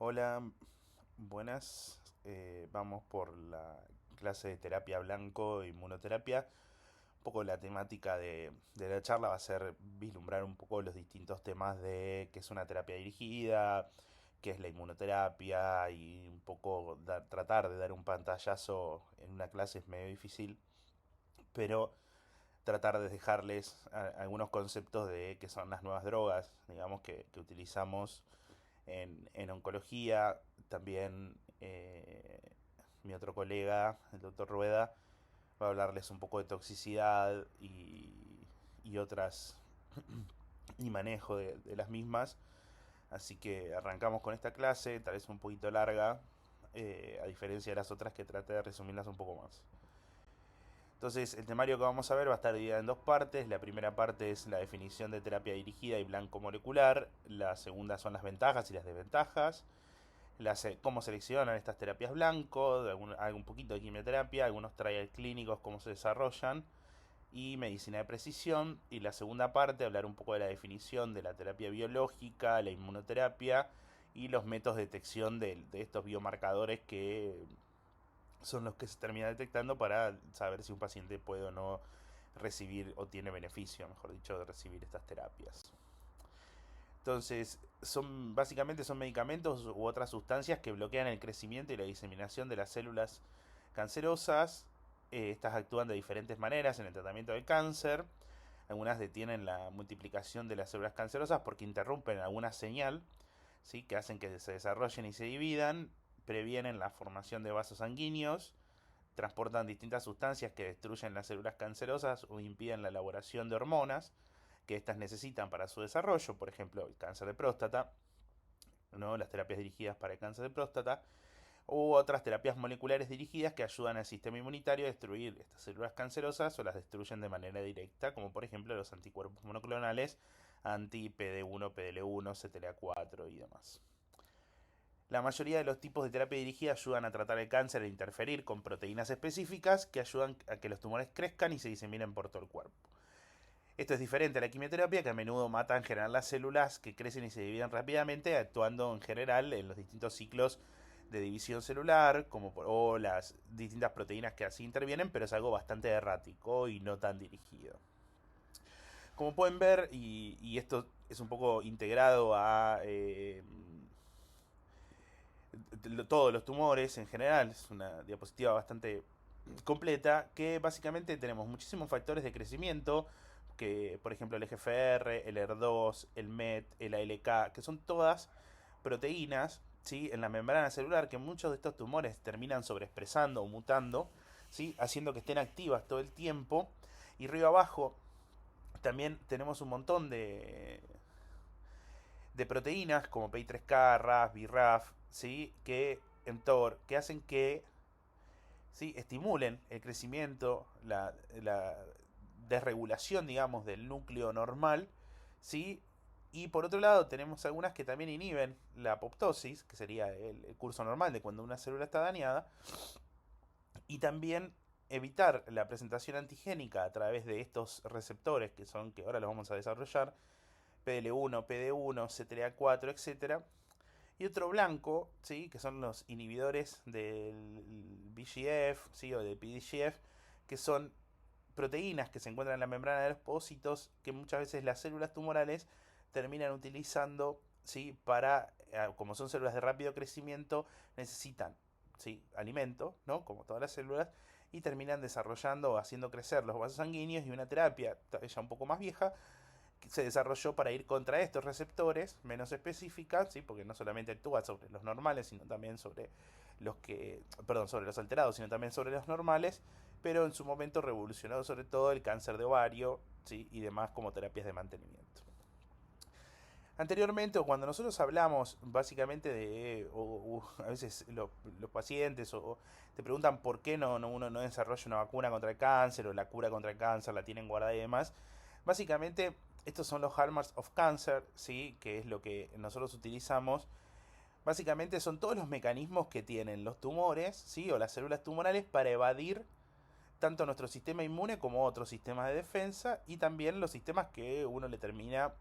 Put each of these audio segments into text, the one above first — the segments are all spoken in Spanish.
Hola, buenas. Vamos por la clase de terapia blanco, inmunoterapia. Un poco la temática de la charla va a ser vislumbrar un poco los distintos temas de qué es una terapia dirigida, qué es la inmunoterapia y un poco tratar de dar un pantallazo en una clase es medio difícil, pero tratar de dejarles algunos conceptos de qué son las nuevas drogas, digamos, que utilizamos en oncología. También mi otro colega, el doctor Rueda, va a hablarles un poco de toxicidad y otras y manejo de las mismas. Así que arrancamos con esta clase, tal vez un poquito larga, a diferencia de las otras que traté de resumirlas un poco más. Entonces, el temario que vamos a ver va a estar dividido en dos partes. La primera parte es la definición de terapia dirigida y blanco molecular. La segunda son las ventajas y las desventajas. Cómo seleccionan estas terapias blanco, algún poquito de quimioterapia, algunos trial clínicos, cómo se desarrollan, y medicina de precisión. Y la segunda parte, hablar un poco de la definición de la terapia biológica, la inmunoterapia y los métodos de detección de estos biomarcadores que son los que se termina detectando para saber si un paciente puede o no recibir o tiene beneficio, mejor dicho, de recibir estas terapias. Entonces, básicamente son medicamentos u otras sustancias que bloquean el crecimiento y la diseminación de las células cancerosas. Estas actúan de diferentes maneras en el tratamiento del cáncer. Algunas detienen la multiplicación de las células cancerosas porque interrumpen alguna señal, ¿sí?, que hacen que se desarrollen y se dividan, previenen la formación de vasos sanguíneos, transportan distintas sustancias que destruyen las células cancerosas o impiden la elaboración de hormonas que éstas necesitan para su desarrollo, por ejemplo, el cáncer de próstata, ¿no?, las terapias dirigidas para el cáncer de próstata, u otras terapias moleculares dirigidas que ayudan al sistema inmunitario a destruir estas células cancerosas o las destruyen de manera directa, como por ejemplo los anticuerpos monoclonales anti-PD1, PDL1, CTLA4 y demás. La mayoría de los tipos de terapia dirigida ayudan a tratar el cáncer e interferir con proteínas específicas que ayudan a que los tumores crezcan y se diseminen por todo el cuerpo. Esto es diferente a la quimioterapia, que a menudo mata en general las células que crecen y se dividen rápidamente, actuando en general en los distintos ciclos de división celular, o las distintas proteínas que así intervienen, pero es algo bastante errático y no tan dirigido. Como pueden ver, y esto es un poco integrado a todos los tumores en general, es una diapositiva bastante completa, que básicamente tenemos muchísimos factores de crecimiento, que por ejemplo el EGFR, el ER2, el MET, el ALK, que son todas proteínas, ¿sí?, en la membrana celular, que muchos de estos tumores terminan sobreexpresando o mutando, ¿sí?, haciendo que estén activas todo el tiempo. Y río abajo también tenemos un montón de proteínas como PI3K, RAF, BRAF, ¿sí?, que mTOR, que hacen que, ¿sí?, estimulen el crecimiento, la desregulación, digamos, del núcleo normal, ¿sí? Y por otro lado tenemos algunas que también inhiben la apoptosis, que sería el curso normal de cuando una célula está dañada, y también evitar la presentación antigénica a través de estos receptores que ahora los vamos a desarrollar, PDL1, PD1, CTLA4, etcétera. Y otro blanco, ¿sí?, que son los inhibidores del VGF, ¿sí?, o del PDGF, que son proteínas que se encuentran en la membrana de los pocitos que muchas veces las células tumorales terminan utilizando, ¿sí?, como son células de rápido crecimiento, necesitan, ¿sí?, alimento, ¿no?, como todas las células, y terminan desarrollando o haciendo crecer los vasos sanguíneos, y una terapia ya un poco más vieja se desarrolló para ir contra estos receptores menos específicas, ¿sí?, porque no solamente actúa sobre los normales, sino también sobre sobre los alterados, sino también sobre los normales, pero en su momento revolucionó sobre todo el cáncer de ovario, ¿sí?, y demás como terapias de mantenimiento. Anteriormente, o cuando nosotros hablamos básicamente a veces los pacientes te preguntan por qué uno no desarrolla una vacuna contra el cáncer o la cura contra el cáncer, la tienen guardada y demás. Básicamente, estos son los hallmarks of cancer, ¿sí?, que es lo que nosotros utilizamos. Básicamente son todos los mecanismos que tienen los tumores, ¿sí?, o las células tumorales para evadir tanto nuestro sistema inmune como otros sistemas de defensa, y también los sistemas que uno le termina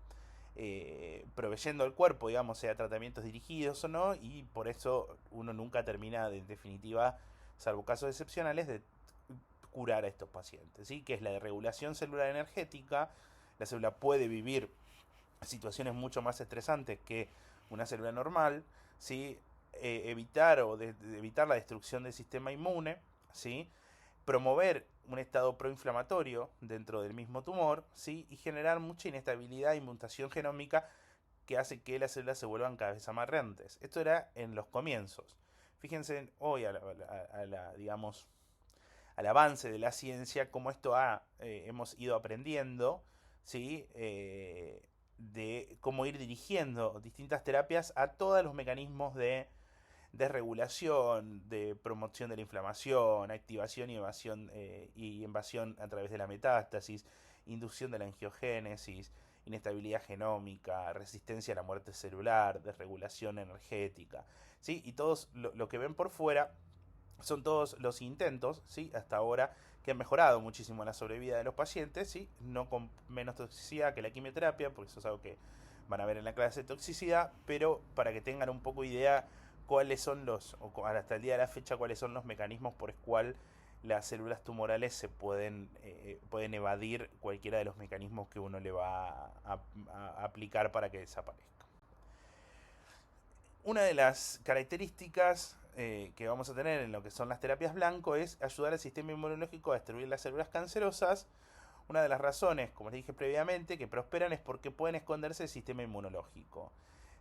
proveyendo al cuerpo, digamos, sea tratamientos dirigidos o no, y por eso uno nunca termina, en definitiva, salvo casos excepcionales, de curar a estos pacientes, ¿sí? Que es la de regulación celular energética. La célula puede vivir situaciones mucho más estresantes que una célula normal, ¿sí? Evitar evitar la destrucción del sistema inmune, ¿sí? Promover un estado proinflamatorio dentro del mismo tumor, ¿sí? Y generar mucha inestabilidad y mutación genómica que hace que las células se vuelvan cada vez amarrantes. Esto era en los comienzos. Fíjense hoy digamos, al avance de la ciencia, cómo hemos ido aprendiendo, ¿sí? De cómo ir dirigiendo distintas terapias a todos los mecanismos de desregulación, de promoción de la inflamación, activación y invasión a través de la metástasis, inducción de la angiogénesis, inestabilidad genómica, resistencia a la muerte celular, desregulación energética, ¿sí? Y todos lo que ven por fuera son todos los intentos, ¿sí? Hasta ahora que han mejorado muchísimo la sobrevida de los pacientes, ¿sí? No con menos toxicidad que la quimioterapia, porque eso es algo que van a ver en la clase de toxicidad, pero para que tengan un poco idea cuáles son hasta el día de la fecha, cuáles son los mecanismos por el cual las células tumorales pueden evadir cualquiera de los mecanismos que uno le va a aplicar para que desaparezca. Una de las características que vamos a tener en lo que son las terapias blanco es ayudar al sistema inmunológico a destruir las células cancerosas. Una de las razones, como les dije previamente, que prosperan es porque pueden esconderse del sistema inmunológico.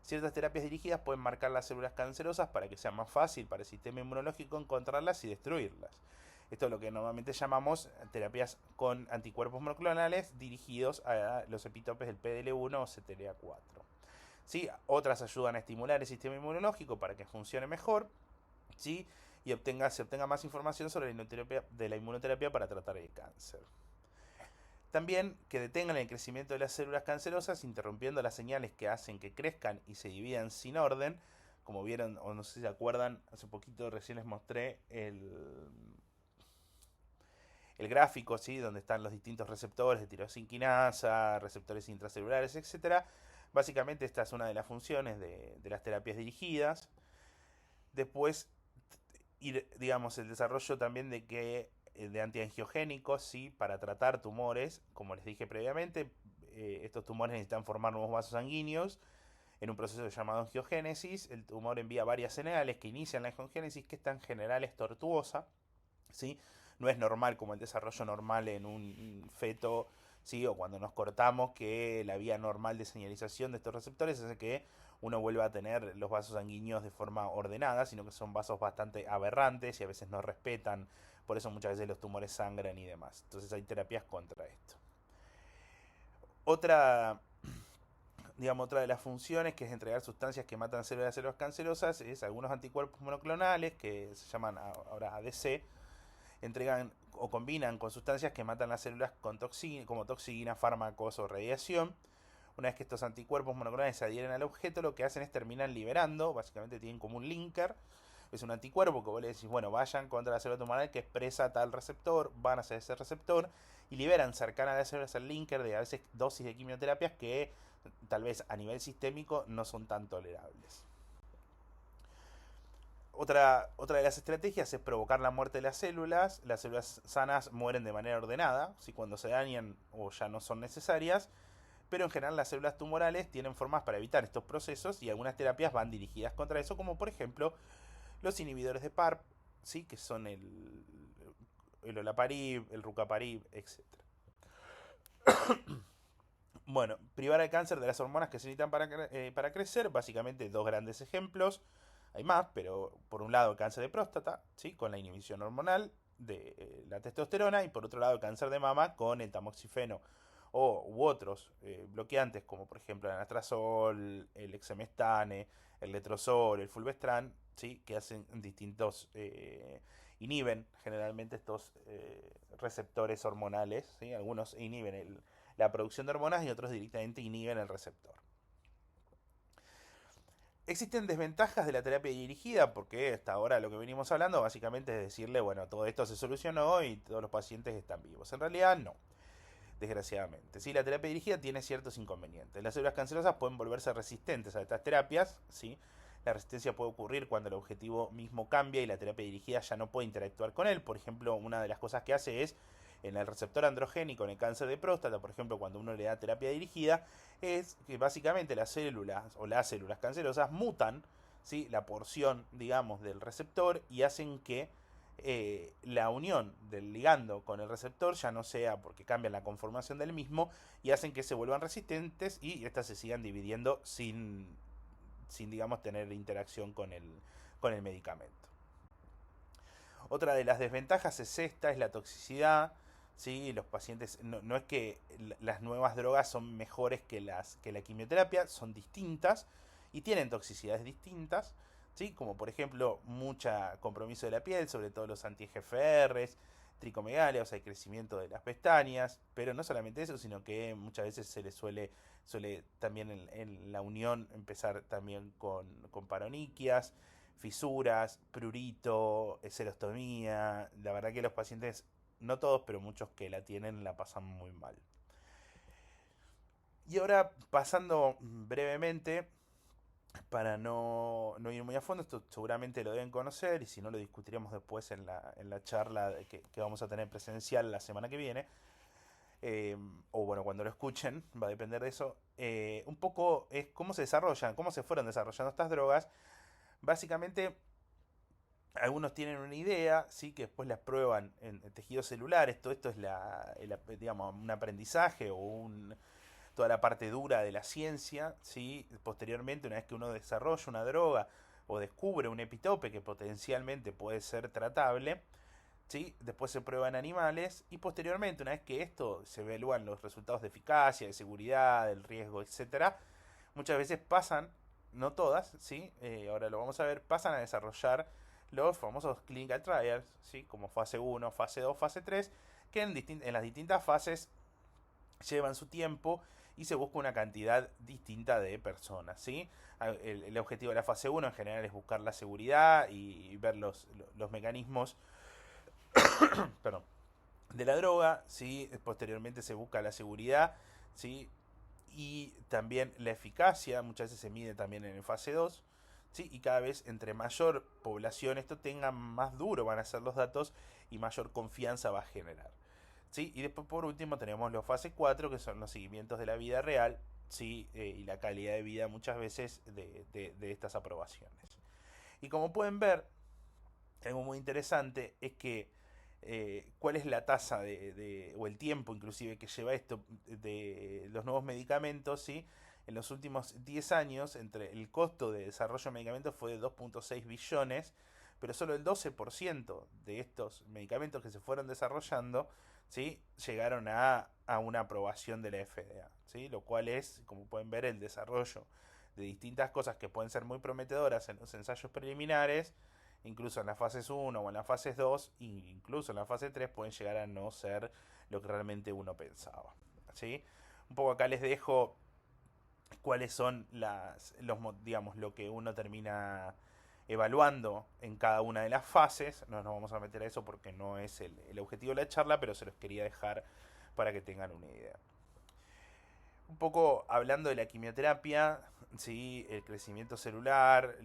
Ciertas terapias dirigidas pueden marcar las células cancerosas para que sea más fácil para el sistema inmunológico encontrarlas y destruirlas. Esto es lo que normalmente llamamos terapias con anticuerpos monoclonales dirigidos a los epitopes del PDL1 o CTLA4. ¿Sí? Otras ayudan a estimular el sistema inmunológico para que funcione mejor, ¿sí? Y se obtenga más información sobre la inmunoterapia para tratar el cáncer. También que detengan el crecimiento de las células cancerosas, interrumpiendo las señales que hacen que crezcan y se dividan sin orden. Como vieron, o no sé si se acuerdan, hace poquito recién les mostré el gráfico, ¿sí? Donde están los distintos receptores de tirosinquinasa, receptores intracelulares, etc. Básicamente esta es una de las funciones de las terapias dirigidas. Después, digamos, el desarrollo también de antiangiogénicos, ¿sí? Para tratar tumores, como les dije previamente, estos tumores necesitan formar nuevos vasos sanguíneos en un proceso llamado angiogénesis. El tumor envía varias señales que inician la angiogénesis, que esta en general es tortuosa, ¿sí? No es normal como el desarrollo normal en un feto, ¿sí? O cuando nos cortamos, que la vía normal de señalización de estos receptores hace que uno vuelva a tener los vasos sanguíneos de forma ordenada, sino que son vasos bastante aberrantes y a veces no respetan, por eso muchas veces los tumores sangran y demás. Entonces hay terapias contra esto. Otra de las funciones, que es entregar sustancias que matan células cancerosas, es algunos anticuerpos monoclonales, que se llaman ahora ADC, entregan o combinan con sustancias que matan las células como toxina, fármacos o radiación. Una vez que estos anticuerpos monoclonales se adhieren al objeto, lo que hacen es terminan liberando, básicamente tienen como un linker. Es un anticuerpo que vos le decís, bueno, vayan contra la célula tumoral que expresa tal receptor, van hacia ese receptor y liberan cercana a las células el linker de a veces dosis de quimioterapias que tal vez a nivel sistémico no son tan tolerables. Otra de las estrategias es provocar la muerte de las células. Las células sanas mueren de manera ordenada, si cuando se dañan o ya no son necesarias, pero en general las células tumorales tienen formas para evitar estos procesos y algunas terapias van dirigidas contra eso, como por ejemplo los inhibidores de PARP, ¿sí? Que son el olaparib, el rucaparib, etc. Bueno, privar al cáncer de las hormonas que se necesitan para crecer, básicamente dos grandes ejemplos. Hay más, pero por un lado el cáncer de próstata, ¿sí? Con la inhibición hormonal de la testosterona, y por otro lado el cáncer de mama con el tamoxifeno u otros bloqueantes, como por ejemplo el anastrozol, el exemestane, el letrozol, el fulvestrán, ¿sí? Que hacen distintos, inhiben generalmente estos receptores hormonales, ¿sí? Algunos inhiben la producción de hormonas y otros directamente inhiben el receptor. Existen desventajas de la terapia dirigida, porque hasta ahora lo que venimos hablando básicamente es decirle, bueno, todo esto se solucionó y todos los pacientes están vivos. En realidad no. desgraciadamente. ¿Sí? La terapia dirigida tiene ciertos inconvenientes. Las células cancerosas pueden volverse resistentes a estas terapias. ¿Sí? La resistencia puede ocurrir cuando el objetivo mismo cambia y la terapia dirigida ya no puede interactuar con él. Por ejemplo, una de las cosas que hace es en el receptor androgénico, en el cáncer de próstata, por ejemplo, cuando uno le da terapia dirigida, es que básicamente las células o las células cancerosas mutan, ¿sí? La porción, digamos, del receptor y hacen que la unión del ligando con el receptor ya no sea porque cambian la conformación del mismo y hacen que se vuelvan resistentes y estas se sigan dividiendo sin digamos, tener interacción con el medicamento. Otra de las desventajas es esta, es la toxicidad. ¿Sí? Los pacientes, no es que las nuevas drogas son mejores que la quimioterapia, son distintas y tienen toxicidades distintas. ¿Sí? Como por ejemplo, mucha compromiso de la piel, sobre todo los anti-GFRs, tricomegalia, o sea, el crecimiento de las pestañas, pero no solamente eso, sino que muchas veces se le suele también en la unión empezar también con paroniquias, fisuras, prurito, serostomía. La verdad que los pacientes, no todos, pero muchos que la tienen, la pasan muy mal. Y ahora, pasando brevemente, para no ir muy a fondo, esto seguramente lo deben conocer y si no lo discutiremos después en la charla que vamos a tener presencial la semana que viene, o bueno, cuando lo escuchen, va a depender de eso, un poco es cómo se desarrollan, cómo se fueron desarrollando estas drogas. Básicamente, algunos tienen una idea, ¿sí? Que después las prueban en tejidos celulares. Todo esto es digamos, un aprendizaje o toda la parte dura de la ciencia. ¿Sí? Posteriormente, una vez que uno desarrolla una droga o descubre un epitope que potencialmente puede ser tratable, ¿sí? Después se prueba en animales y posteriormente, una vez que esto se evalúan los resultados de eficacia, de seguridad, del riesgo, etcétera, muchas veces pasan, no todas, ¿sí? Ahora lo vamos a ver, pasan a desarrollar los famosos clinical trials, ¿sí? Como fase uno, fase 2, fase 3, que en las distintas fases llevan su tiempo y se busca una cantidad distinta de personas, ¿sí? El objetivo de la fase uno en general es buscar la seguridad y ver los mecanismos perdón, de la droga, ¿sí? Posteriormente se busca la seguridad, ¿sí? Y también la eficacia, muchas veces se mide también en el fase 2, ¿sí? Y cada vez entre mayor población esto tenga, más duro van a ser los datos y mayor confianza va a generar. ¿Sí? Y después por último tenemos los fase 4 que son los seguimientos de la vida real, ¿sí? Y la calidad de vida muchas veces de estas aprobaciones. Y como pueden ver, algo muy interesante es que cuál es la tasa o el tiempo inclusive que lleva esto de los nuevos medicamentos, ¿sí? En los últimos 10 años, entre el costo de desarrollo de medicamentos fue de 2.6 billones, pero solo el 12% de estos medicamentos que se fueron desarrollando, ¿sí? Llegaron a una aprobación de la FDA, ¿sí? Lo cual es, como pueden ver, el desarrollo de distintas cosas que pueden ser muy prometedoras en los ensayos preliminares, incluso en las fases uno o en las fases 2, incluso en la fase 3, pueden llegar a no ser lo que realmente uno pensaba. ¿Sí? Un poco acá les dejo cuáles son digamos, lo que uno termina evaluando en cada una de las fases. No nos vamos a meter a eso porque no es el objetivo de la charla, pero se los quería dejar para que tengan una idea. Un poco hablando de la quimioterapia, ¿sí? El crecimiento celular,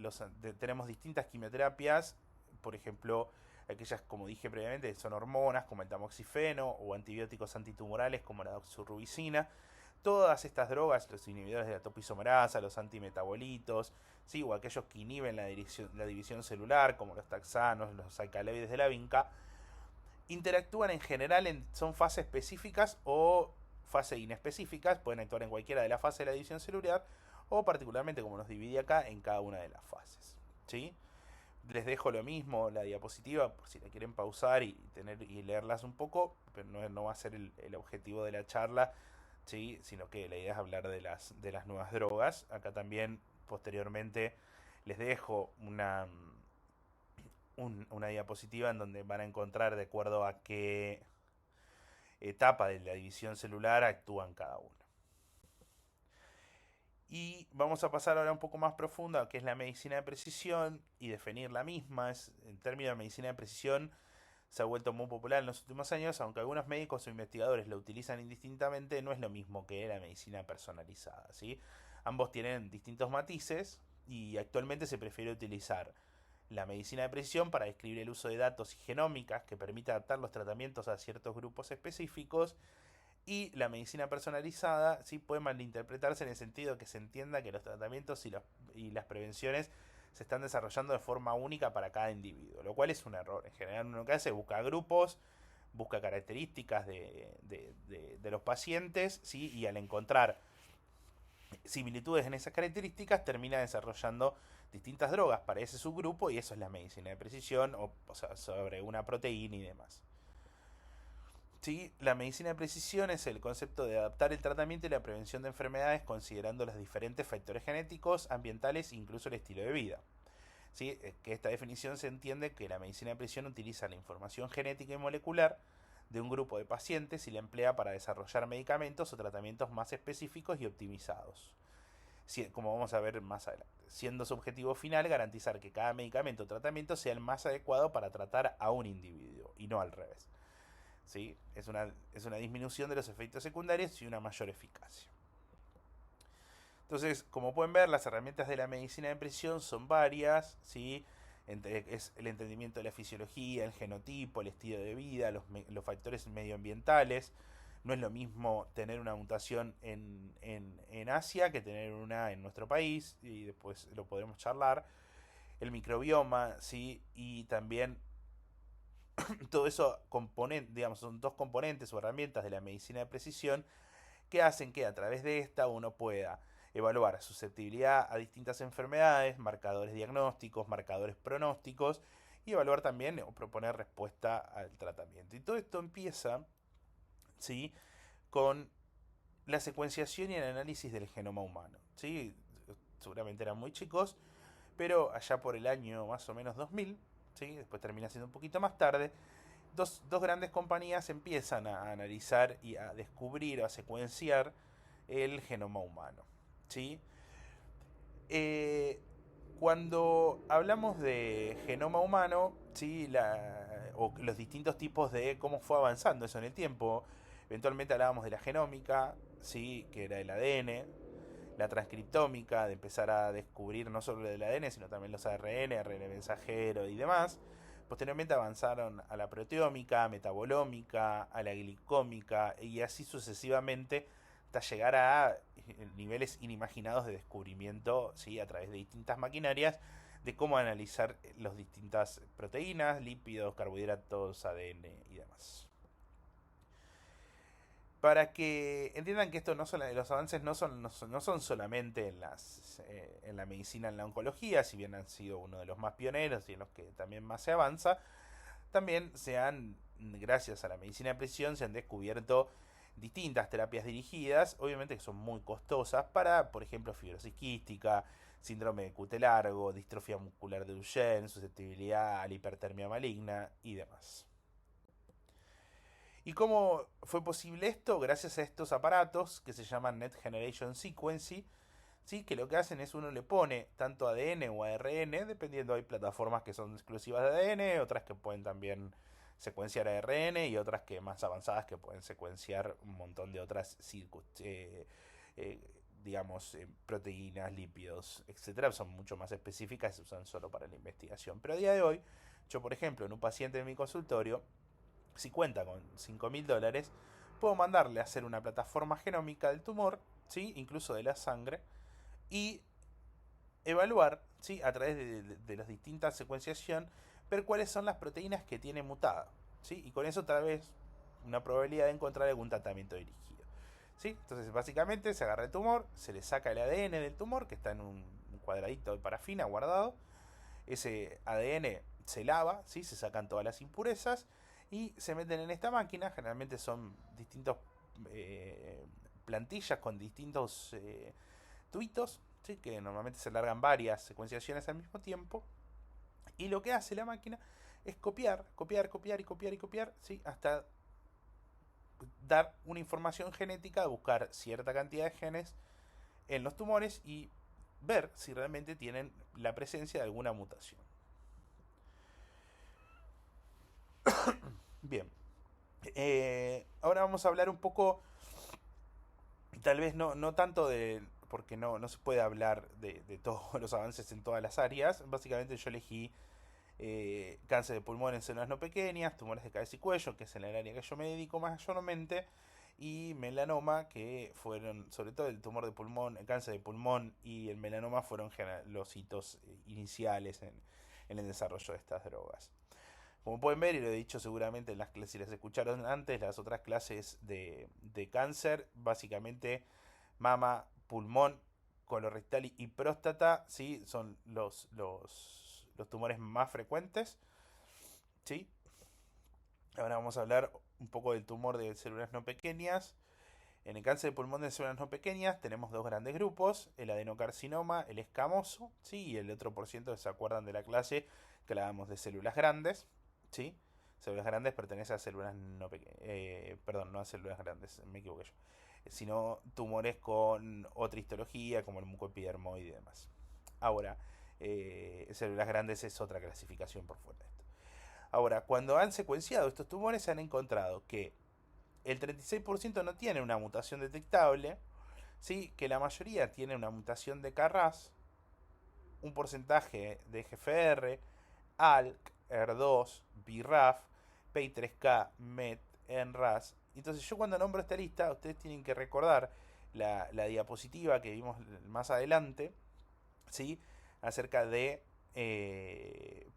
tenemos distintas quimioterapias, por ejemplo, aquellas, como dije previamente, son hormonas como el tamoxifeno o antibióticos antitumorales como la doxorubicina. Todas estas drogas, los inhibidores de la topoisomerasa, los antimetabolitos, ¿sí? O aquellos que inhiben la división celular, como los taxanos, los alcaloides de la vinca, interactúan en general son fases específicas o fases inespecíficas, pueden actuar en cualquiera de las fases de la división celular o particularmente como nos divide acá en cada una de las fases. ¿Sí? Les dejo lo mismo, la diapositiva, por si la quieren pausar y leerlas un poco, pero no va a ser el objetivo de la charla, ¿sí? Sino que la idea es hablar de las nuevas drogas. Acá también posteriormente les dejo una diapositiva en donde van a encontrar de acuerdo a qué etapa de la división celular actúan cada uno. Y vamos a pasar ahora un poco más profundo a qué es la medicina de precisión y definir la misma. En términos de medicina de precisión se ha vuelto muy popular en los últimos años, aunque algunos médicos o investigadores lo utilizan indistintamente, no es lo mismo que la medicina personalizada, ¿sí? Ambos tienen distintos matices y actualmente se prefiere utilizar la medicina de precisión para describir el uso de datos y genómicas que permite adaptar los tratamientos a ciertos grupos específicos, y la medicina personalizada sí puede malinterpretarse en el sentido que se entienda que los tratamientos y las prevenciones se están desarrollando de forma única para cada individuo, lo cual es un error. En general uno lo que hace es buscar grupos, busca características de los pacientes, ¿sí? Y al encontrar similitudes en esas características termina desarrollando distintas drogas para ese subgrupo, y eso es la medicina de precisión, o sea, sobre una proteína y demás. ¿Sí? La medicina de precisión es el concepto de adaptar el tratamiento y la prevención de enfermedades considerando los diferentes factores genéticos, ambientales e incluso el estilo de vida. ¿Sí? Que esta definición se entiende que la medicina de precisión utiliza la información genética y molecular de un grupo de pacientes y la emplea para desarrollar medicamentos o tratamientos más específicos y optimizados. Como vamos a ver más adelante, siendo su objetivo final garantizar que cada medicamento o tratamiento sea el más adecuado para tratar a un individuo y no al revés. ¿Sí? Es una disminución de los efectos secundarios y una mayor eficacia. Entonces, como pueden ver, las herramientas de la medicina de precisión son varias, ¿sí? Es el entendimiento de la fisiología, el genotipo, el estilo de vida, los factores medioambientales. No es lo mismo tener una mutación en Asia que tener una en nuestro país, y después lo podremos charlar. El microbioma, ¿sí? Y también todo eso digamos, son dos componentes o herramientas de la medicina de precisión que hacen que a través de esta uno pueda evaluar susceptibilidad a distintas enfermedades, marcadores diagnósticos, marcadores pronósticos, y evaluar también o proponer respuesta al tratamiento. Y todo esto empieza, ¿sí? Con la secuenciación y el análisis del genoma humano. ¿Sí? Seguramente eran muy chicos, pero allá por el año más o menos 2000, ¿sí? Después termina siendo un poquito más tarde, dos grandes compañías empiezan a analizar y a descubrir o a secuenciar el genoma humano. ¿Sí? Eh, Cuando hablamos de genoma humano, ¿sí? O los distintos tipos de cómo fue avanzando eso en el tiempo, eventualmente hablábamos de la genómica, ¿sí? Que era el ADN, la transcriptómica, de empezar a descubrir no solo el ADN, sino también los ARN, ARN mensajero y demás. Posteriormente avanzaron a la proteómica, metabolómica, a la glicómica y así sucesivamente hasta llegar a niveles inimaginados de descubrimiento, ¿sí? A través de distintas maquinarias de cómo analizar las distintas proteínas, lípidos, carbohidratos, ADN y demás. Para que entiendan que esto no son, los avances no son solamente en la medicina, en la oncología, si bien han sido uno de los más pioneros y en los que también más se avanza, también gracias a la medicina de precisión, se han descubierto distintas terapias dirigidas, obviamente que son muy costosas, para, por ejemplo, fibrosis quística, síndrome de cuté largo, distrofia muscular de Duchenne, susceptibilidad a la hipertermia maligna y demás. ¿Y cómo fue posible esto? Gracias a estos aparatos que se llaman Next Generation Sequencing, ¿sí? Que lo que hacen es uno le pone tanto ADN o ARN, dependiendo, hay plataformas que son exclusivas de ADN, otras que pueden también secuenciar ARN y otras que más avanzadas que pueden secuenciar un montón de otras eh, digamos, proteínas, lípidos, etcétera. Son mucho más específicas y se usan solo para la investigación. Pero a día de hoy, yo por ejemplo, en un paciente de mi consultorio, si cuenta con $5.000, puedo mandarle a hacer una plataforma genómica del tumor, ¿sí? Incluso de la sangre, y evaluar, ¿sí? A través de las distintas secuenciación, ver cuáles son las proteínas que tiene mutada, ¿sí? Y con eso tal vez una probabilidad de encontrar algún tratamiento dirigido, ¿sí? Entonces básicamente se agarra el tumor, se le saca el ADN del tumor, que está en un cuadradito de parafina guardado. Ese ADN se lava, ¿sí? Se sacan todas las impurezas y se meten en esta máquina. Generalmente son distintos plantillas con distintos tuitos, ¿sí? Que normalmente se largan varias secuenciaciones al mismo tiempo. Y lo que hace la máquina es copiar, copiar, copiar y copiar y copiar, ¿sí? Hasta dar una información genética, buscar cierta cantidad de genes en los tumores y ver si realmente tienen la presencia de alguna mutación. Bien, ahora vamos a hablar un poco, tal vez no tanto de, porque no se puede hablar de todos los avances en todas las áreas. Básicamente yo elegí cáncer de pulmón en células no pequeñas, tumores de cabeza y cuello, que es en el área que yo me dedico mayormente, y melanoma, que fueron, sobre todo el tumor de pulmón, el cáncer de pulmón y el melanoma fueron los hitos iniciales en el desarrollo de estas drogas. Como pueden ver, y lo he dicho seguramente en las clases, si las escucharon antes, las otras clases de cáncer, básicamente mama, pulmón, colorectal y próstata, ¿sí? Son los tumores más frecuentes, ¿sí? Ahora vamos a hablar un poco del tumor de células no pequeñas. En el cáncer de pulmón de células no pequeñas tenemos dos grandes grupos, el adenocarcinoma, el escamoso, ¿sí? Y el otro por ciento, ¿se acuerdan de la clase que hablábamos de células grandes? ¿Sí? Células grandes pertenecen a células no pequeñas, perdón, no a células grandes, me equivoqué yo, sino tumores con otra histología como el mucoepidermoide y demás. Ahora, células grandes es otra clasificación por fuera de esto. Ahora, cuando han secuenciado estos tumores, se han encontrado que el 36% no tiene una mutación detectable, ¿sí? Que la mayoría tiene una mutación de KRAS, un porcentaje de GFR, ALK, ER2, BRAF, PI3K, MET, NRAS. Entonces yo cuando nombro esta lista, ustedes tienen que recordar la diapositiva que vimos más adelante, ¿sí? Acerca de,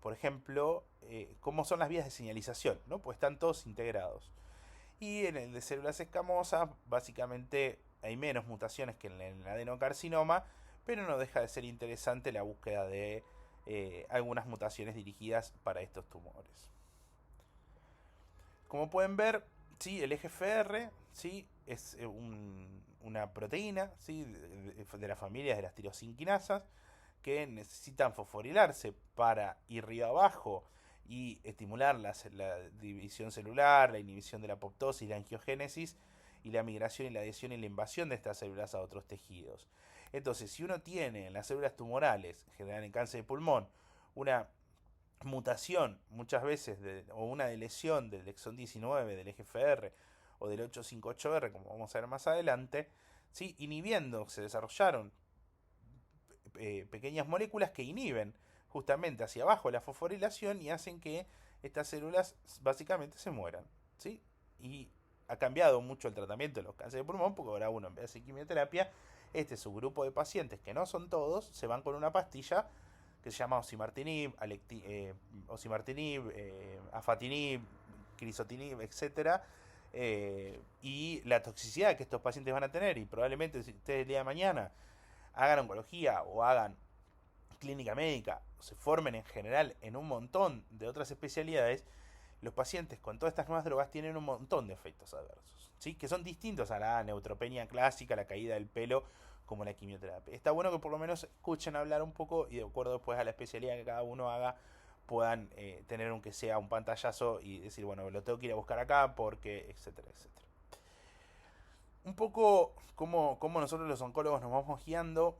por ejemplo, cómo son las vías de señalización, ¿no? Pues están todos integrados. Y en el de células escamosas, básicamente hay menos mutaciones que en el adenocarcinoma, pero no deja de ser interesante la búsqueda de algunas mutaciones dirigidas para estos tumores. Como pueden ver, ¿sí? El EGFR, ¿sí? Es una proteína, ¿sí? De la familia de las tirosinquinasas, que necesitan fosforilarse para ir río abajo y estimular la división celular, la inhibición de la apoptosis, la angiogénesis y la migración y la adhesión y la invasión de estas células a otros tejidos. Entonces, si uno tiene en las células tumorales, en general en cáncer de pulmón, una mutación muchas veces o una lesión del exón 19, del EGFR o del 858R, como vamos a ver más adelante, ¿sí? Inhibiendo, se desarrollaron pequeñas moléculas que inhiben justamente hacia abajo la fosforilación y hacen que estas células básicamente se mueran, ¿sí? Y ha cambiado mucho el tratamiento de los cánceres de pulmón porque ahora uno en vez de hacer quimioterapia, este subgrupo de pacientes, que no son todos, se van con una pastilla que se llama osimartinib, afatinib, crisotinib, etcétera, y la toxicidad que estos pacientes van a tener, y probablemente si ustedes el día de mañana hagan oncología o hagan clínica médica, o se formen en general en un montón de otras especialidades, los pacientes con todas estas nuevas drogas tienen un montón de efectos adversos, ¿sí? Que son distintos a la neutropenia clásica, la caída del pelo, como la quimioterapia. Está bueno que por lo menos escuchen hablar un poco y de acuerdo después a la especialidad que cada uno haga, puedan tener aunque sea un pantallazo y decir, bueno, lo tengo que ir a buscar acá porque, etcétera, etcétera. Un poco como nosotros los oncólogos nos vamos guiando,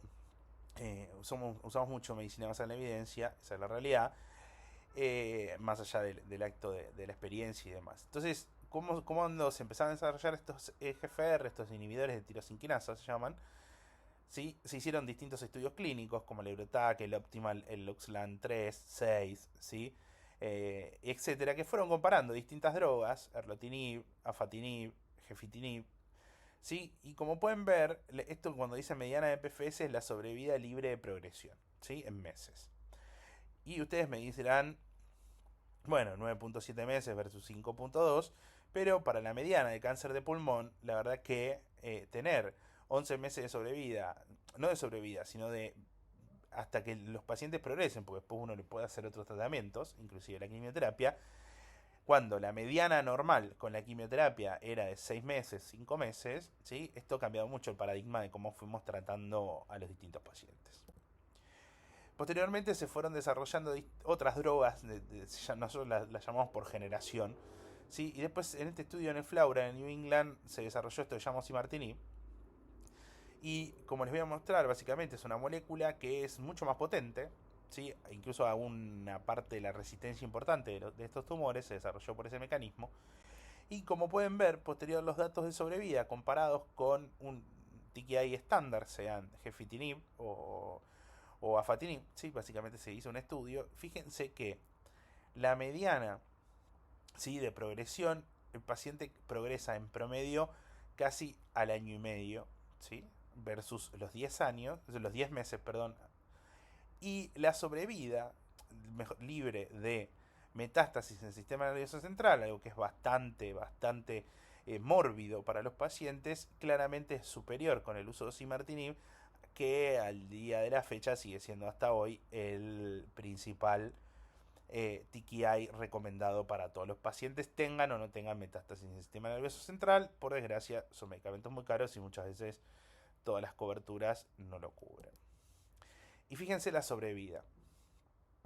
usamos mucho medicina basada en la evidencia, esa es la realidad, más allá del acto de la experiencia y demás. Entonces, cuando se empezaron a desarrollar estos EGFR, estos inhibidores de tirosinquinasa, se llaman, ¿sí? Se hicieron distintos estudios clínicos, como el Eurotac, el Optimal, el Luxlan 3, 6, ¿sí? Etcétera, que fueron comparando distintas drogas, erlotinib, afatinib, gefitinib, ¿sí? Y como pueden ver, esto cuando dice mediana de PFS es la sobrevida libre de progresión, ¿sí? En meses. Y ustedes me dirán, bueno, 9.7 meses versus 5.2, pero para la mediana de cáncer de pulmón, la verdad que tener 11 meses de sobrevida, no de sobrevida, sino de hasta que los pacientes progresen, porque después uno le puede hacer otros tratamientos, inclusive la quimioterapia, cuando la mediana normal con la quimioterapia era de 6 meses, 5 meses, ¿sí? Esto ha cambiado mucho el paradigma de cómo fuimos tratando a los distintos pacientes. Posteriormente se fueron desarrollando otras drogas, nosotros las llamamos por generación, ¿sí? Y después en este estudio en el Flaura, en New England, se desarrolló esto que llamamos Imartinib. Y como les voy a mostrar, básicamente es una molécula que es mucho más potente, ¿sí? Incluso a una parte de la resistencia importante de estos tumores se desarrolló por ese mecanismo. Y como pueden ver, posterior los datos de sobrevida comparados con un TKI estándar, sean gefitinib o afatinib, ¿sí? Básicamente se hizo un estudio. Fíjense que la mediana, ¿sí?, de progresión, el paciente progresa en promedio casi al año y medio, ¿sí?, versus los 10 años, los 10 meses, perdón. Y la sobrevida libre de metástasis en el sistema nervioso central, algo que es bastante mórbido para los pacientes, claramente es superior con el uso de osimertinib, que al día de la fecha sigue siendo hasta hoy el principal TKI recomendado para todos los pacientes, tengan o no tengan metástasis en el sistema nervioso central. Por desgracia, son medicamentos muy caros y muchas veces todas las coberturas no lo cubren. Y fíjense la sobrevida.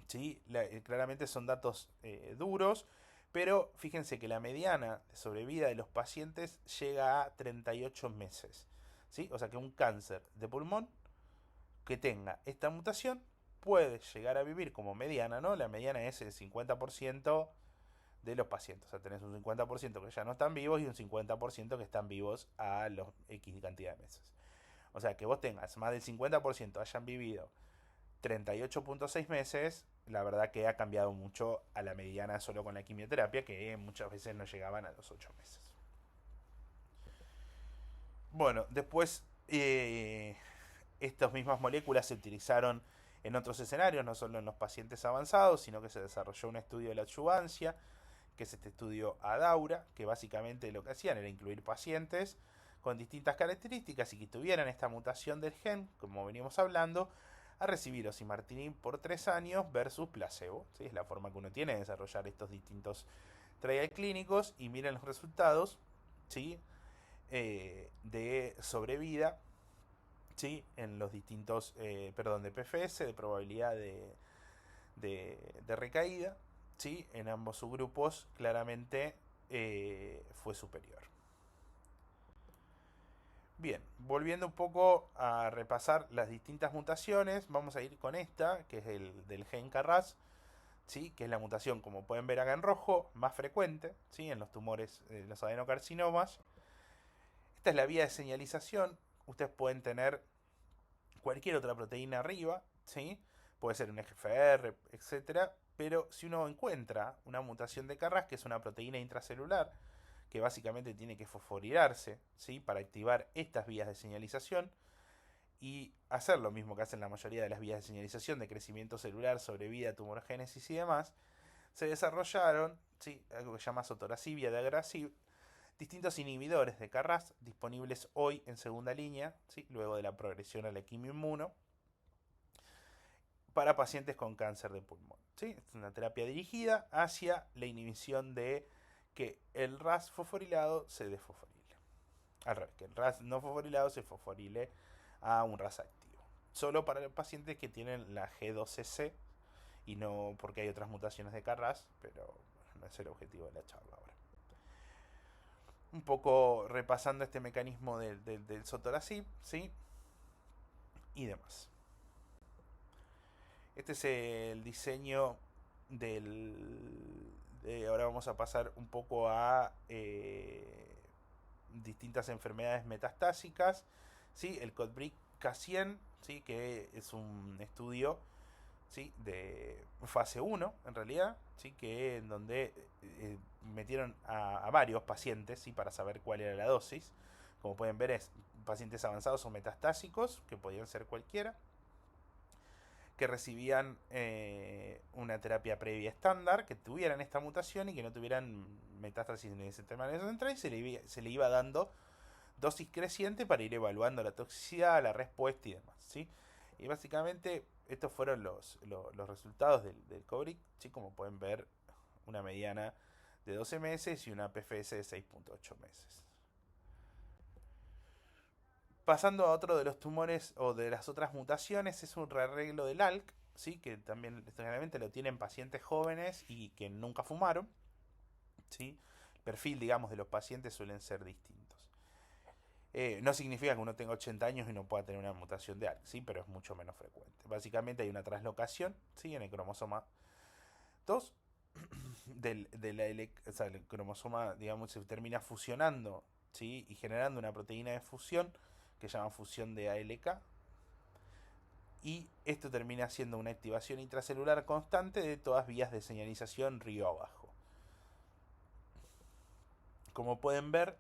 ¿Sí? Claramente son datos duros, pero fíjense que la mediana de sobrevida de los pacientes llega a 38 meses. ¿Sí? O sea que un cáncer de pulmón que tenga esta mutación puede llegar a vivir como mediana, ¿no? La mediana es el 50% de los pacientes. O sea, tenés un 50% que ya no están vivos y un 50% que están vivos a los X cantidad de meses. O sea, que vos tengas más del 50% hayan vivido 38.6 meses, la verdad que ha cambiado mucho a la mediana solo con la quimioterapia, que muchas veces no llegaban a los 8 meses. Bueno, después estas mismas moléculas se utilizaron en otros escenarios, no solo en los pacientes avanzados, sino que se desarrolló un estudio de la adjuvancia, que es este estudio ADAURA, que básicamente lo que hacían era incluir pacientes con distintas características y que tuvieran esta mutación del gen, como venimos hablando, a recibir osimertinib por 3 años versus placebo. ¿Sí? Es la forma que uno tiene de desarrollar estos distintos trials clínicos y miren los resultados, ¿sí?, de sobrevida, ¿sí?, en los distintos, de PFS, de probabilidad de recaída, ¿sí?, en ambos subgrupos claramente fue superior. Bien, volviendo un poco a repasar las distintas mutaciones, vamos a ir con esta, que es el del gen KRAS, ¿sí?, que es la mutación, como pueden ver acá en rojo, más frecuente, ¿sí?, en los tumores, los adenocarcinomas. Esta es la vía de señalización. Ustedes pueden tener cualquier otra proteína arriba, ¿sí?, puede ser un EGFR, etcétera, pero si uno encuentra una mutación de KRAS, que es una proteína intracelular, que básicamente tiene que fosforilarse, ¿sí?, para activar estas vías de señalización y hacer lo mismo que hacen la mayoría de las vías de señalización de crecimiento celular, sobrevida, tumorogénesis y demás, se desarrollaron, ¿sí?, algo que se llama sotorasib, adagrasib, distintos inhibidores de KRAS disponibles hoy en segunda línea, ¿sí?, luego de la progresión a la quimioinmuno, para pacientes con cáncer de pulmón. ¿Sí? Es una terapia dirigida hacia la inhibición de que el RAS fosforilado se desfosforile. Al revés, que el RAS no fosforilado se fosforile a un RAS activo. Solo para los pacientes que tienen la G12C y no porque hay otras mutaciones de KRAS, pero bueno, no es el objetivo de la charla ahora. Un poco repasando este mecanismo del sotorasib, ¿sí?, y demás. Este es el diseño ahora vamos a pasar un poco a distintas enfermedades metastásicas, ¿sí? El CODBRIC K100, ¿sí?, que es un estudio, ¿sí?, de fase 1 en realidad, ¿sí?, que en donde metieron a varios pacientes, ¿sí?, para saber cuál era la dosis. Como pueden ver, es pacientes avanzados o metastásicos, que podían ser cualquiera, que recibían una terapia previa estándar, que tuvieran esta mutación y que no tuvieran metástasis en el sistema nervioso central, y se le iba dando dosis creciente para ir evaluando la toxicidad, la respuesta y demás, ¿sí? Y básicamente estos fueron los resultados del COBRIC, ¿sí? Como pueden ver, una mediana de 12 meses y una PFS de 6.8 meses. Pasando a otro de los tumores o de las otras mutaciones, es un rearreglo del ALK, ¿sí?, que también generalmente lo tienen pacientes jóvenes y que nunca fumaron, ¿sí? El perfil, digamos, de los pacientes suelen ser distintos. No significa que uno tenga 80 años y no pueda tener una mutación de ALK, ¿sí? Pero es mucho menos frecuente. Básicamente hay una traslocación, ¿sí? En el cromosoma 2 o sea, el cromosoma, digamos, se termina fusionando, ¿sí? Y generando una proteína de fusión que se llama fusión de ALK. Y esto termina siendo una activación intracelular constante de todas vías de señalización río abajo. Como pueden ver,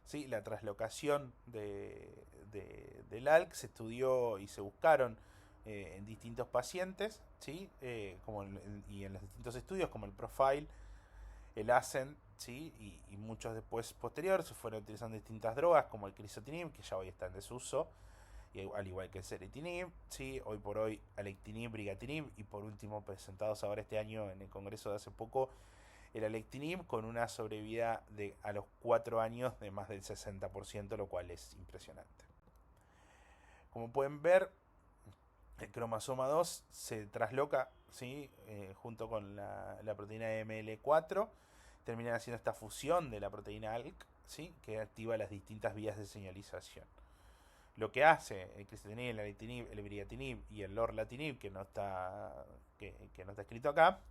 ¿sí? La traslocación del ALK se estudió y se buscaron en distintos pacientes, ¿sí? Y en los distintos estudios como el Profile, el ASCENT, ¿sí? Y muchos después posteriores se fueron utilizando distintas drogas como el crizotinib, que ya hoy está en desuso, y al igual que el ceritinib, ¿sí? Hoy por hoy alectinib, brigatinib, y por último presentados ahora este año en el congreso de hace poco, el alectinib con una sobrevida de a los 4 años de más del 60%, lo cual es impresionante. Como pueden ver, el cromosoma 2 se trasloca, ¿sí? Junto con la proteína ML4, terminan haciendo esta fusión de la proteína ALK, ¿sí? Que activa las distintas vías de señalización. Lo que hace el crizotinib, el alectinib, el brigatinib y el lorlatinib, que no está escrito acá,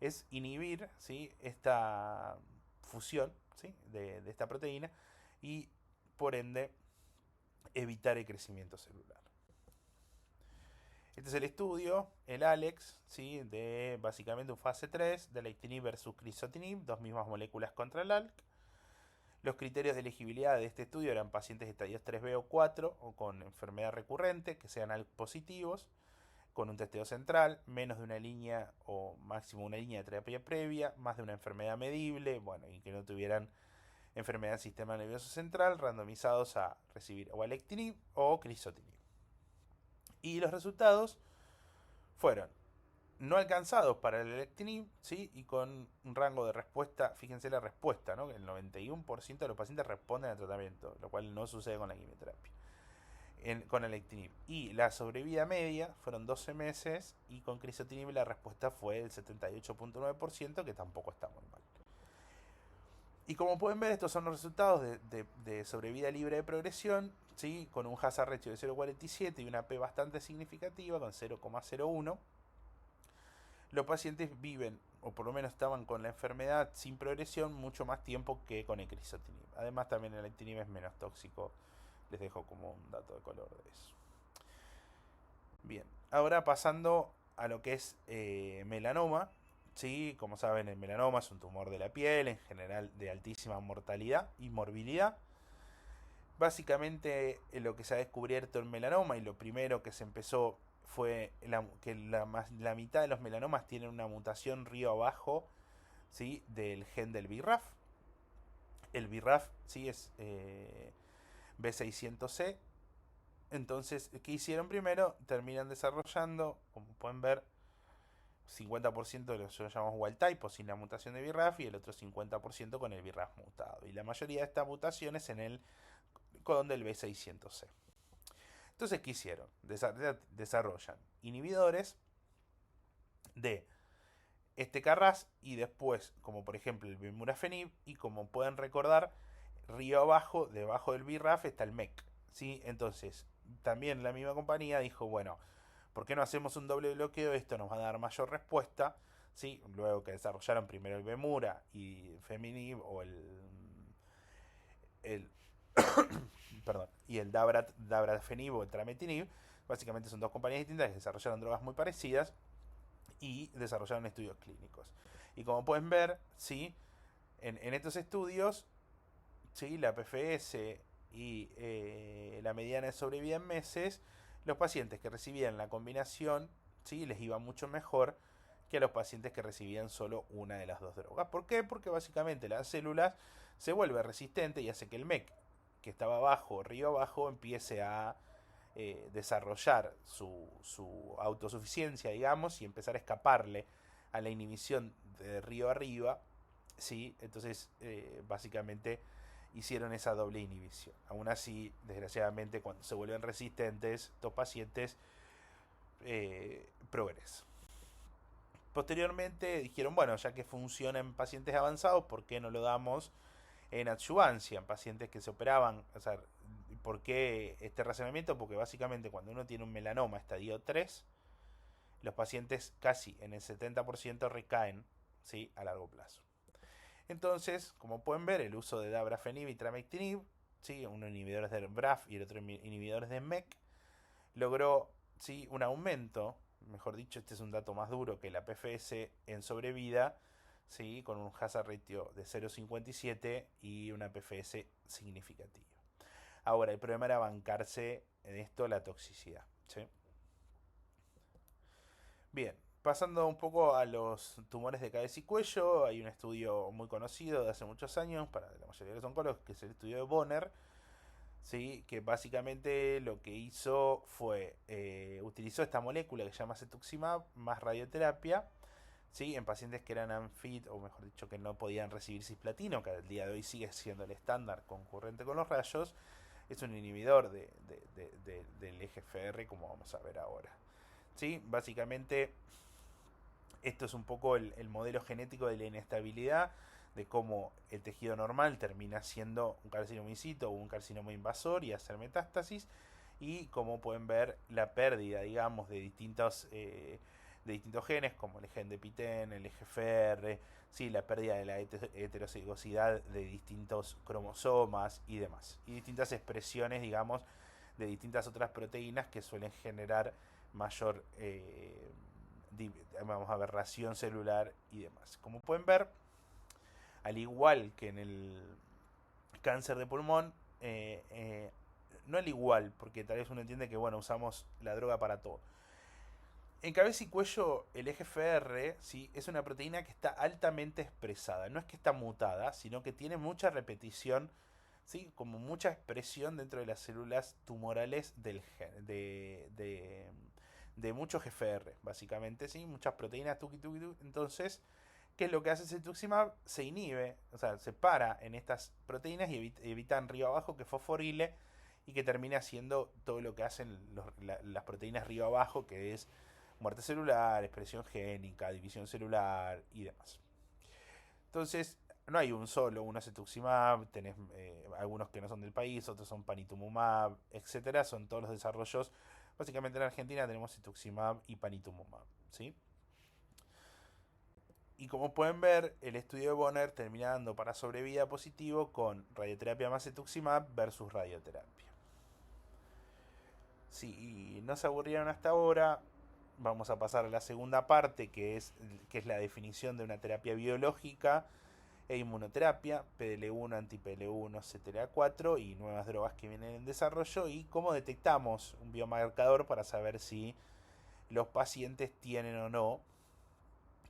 es inhibir, ¿sí? Esta fusión, ¿sí? de esta proteína y por ende evitar el crecimiento celular. Este es el estudio, el ALEX, ¿sí? De básicamente un fase 3 de alectinib versus crizotinib, dos mismas moléculas contra el ALK. Los criterios de elegibilidad de este estudio eran pacientes de estadios 3B o 4 o con enfermedad recurrente, que sean ALK positivos, con un testeo central, menos de una línea o máximo una línea de terapia previa, más de una enfermedad medible, bueno, y que no tuvieran enfermedad del sistema nervioso central, randomizados a recibir o alectinib o crizotinib. Y los resultados fueron no alcanzados para el alectinib, ¿sí? Y con un rango de respuesta, fíjense la respuesta, ¿no? El 91% de los pacientes responden al tratamiento, lo cual no sucede con la quimioterapia. Con alectinib. Y la sobrevida media fueron 12 meses y con crizotinib la respuesta fue el 78.9%, que tampoco está muy mal. Y como pueden ver, estos son los resultados de sobrevida libre de progresión, ¿sí? Con un hazard ratio de 0.47 y una P bastante significativa con 0.01. Los pacientes viven, o por lo menos estaban con la enfermedad sin progresión, mucho más tiempo que con el crizotinib. Además, también el alectinib es menos tóxico. Les dejo como un dato de color de eso. Bien, ahora pasando a lo que es melanoma. ¿Sí? Como saben, el melanoma es un tumor de la piel, en general de altísima mortalidad y morbilidad. Básicamente lo que se ha descubierto en melanoma y lo primero que se empezó fue que la mitad de los melanomas tienen una mutación río abajo, ¿sí? Del gen del BRAF. El BRAF, ¿sí? Es B600C. Entonces, ¿qué hicieron primero? Terminan desarrollando, como pueden ver, 50% de lo que llamamos wild type o sin la mutación de BRAF y el otro 50% con el BRAF mutado. Y la mayoría de estas mutaciones en el codón del B600C. Entonces, ¿qué hicieron? Desarrollan inhibidores de este Carras y después, como por ejemplo el Bimurafenib, y como pueden recordar, río abajo, debajo del BRAF está el MEC. ¿Sí? Entonces, también la misma compañía dijo, bueno, ¿por qué no hacemos un doble bloqueo? Esto nos va a dar mayor respuesta. ¿Sí? Luego que desarrollaron primero el Bemura y el Feminib o el perdón, y el Dabrafenib o el Trametinib, básicamente son dos compañías distintas que desarrollaron drogas muy parecidas y desarrollaron estudios clínicos. Y como pueden ver, ¿sí? En estos estudios, ¿sí? La PFS y la mediana de sobrevida en meses, los pacientes que recibían la combinación, ¿sí? Les iba mucho mejor que a los pacientes que recibían solo una de las dos drogas. ¿Por qué? Porque básicamente las células se vuelve resistente y hace que el MEC, que estaba abajo, río abajo, empiece a desarrollar su autosuficiencia, digamos, y empezar a escaparle a la inhibición de río arriba, ¿sí? Entonces, básicamente hicieron esa doble inhibición. Aún así, desgraciadamente, cuando se vuelven resistentes, estos pacientes progresan. Posteriormente dijeron, bueno, ya que funciona en pacientes avanzados, ¿por qué no lo damos en adyuvancia, en pacientes que se operaban, o sea, ¿Por qué este razonamiento? Porque básicamente cuando uno tiene un melanoma estadio 3, los pacientes casi en el 70% recaen, ¿sí?, a largo plazo. Entonces, como pueden ver, el uso de dabrafenib y tramectinib, ¿sí?, uno inhibidores de BRAF y el otro inhibidores de MEK, logró, ¿sí?, un aumento, mejor dicho, este es un dato más duro que la PFS en sobrevida, ¿sí?, con un hazard ratio de 0,57 y una PFS significativa. Ahora, el problema era bancarse en esto la toxicidad, ¿sí? Bien, pasando un poco a los tumores de cabeza y cuello, hay un estudio muy conocido de hace muchos años para la mayoría de los oncólogos, que es el estudio de Bonner, ¿sí?, que básicamente lo que hizo fue utilizó esta molécula que se llama cetuximab más radioterapia, ¿sí?, en pacientes que eran unfit, o mejor dicho, que no podían recibir cisplatino, que al día de hoy sigue siendo el estándar concurrente con los rayos. Es un inhibidor del EGFR, como vamos a ver ahora. ¿Sí? Básicamente, esto es un poco el modelo genético de la inestabilidad, de cómo el tejido normal termina siendo un carcinoma in situ o un carcinoma invasor y hacer metástasis, y como pueden ver la pérdida, digamos, de distintos genes, como el gen de PTEN, el EGFR, ¿sí?, la pérdida de la heterocigosidad de distintos cromosomas y demás, y distintas expresiones, digamos, de distintas otras proteínas que suelen generar mayor vamos a ver, aberración celular y demás. Como pueden ver, al igual que en el cáncer de pulmón, no al igual, porque tal vez uno entiende que, bueno, usamos la droga para todo. En cabeza y cuello, el EGFR, ¿sí?, es una proteína que está altamente expresada. No es que está mutada, sino que tiene mucha repetición, ¿sí?, como mucha expresión dentro de las células tumorales del gen, de muchos GFR, básicamente, ¿sí?, muchas proteínas, tuki, tuki, tuki. Entonces, ¿qué es lo que hace cetuximab? Se inhibe, o sea, se para en estas proteínas y evitan río abajo que fosforile y que termine haciendo todo lo que hacen las proteínas río abajo, que es muerte celular, expresión génica, división celular y demás. Entonces, no hay un solo, uno es cetuximab, tenés algunos que no son del país, otros son panitumumab, etcétera, son todos los desarrollos. Básicamente en Argentina tenemos cetuximab y panitumumab, ¿sí? Y como pueden ver, el estudio de Bonner termina dando para sobrevida positivo con radioterapia más cetuximab versus radioterapia. Si no se aburrieron hasta ahora, vamos a pasar a la segunda parte, que es la definición de una terapia biológica e inmunoterapia, PDL1, anti-PDL1, CTLA4 y nuevas drogas que vienen en desarrollo, y cómo detectamos un biomarcador para saber si los pacientes tienen o no,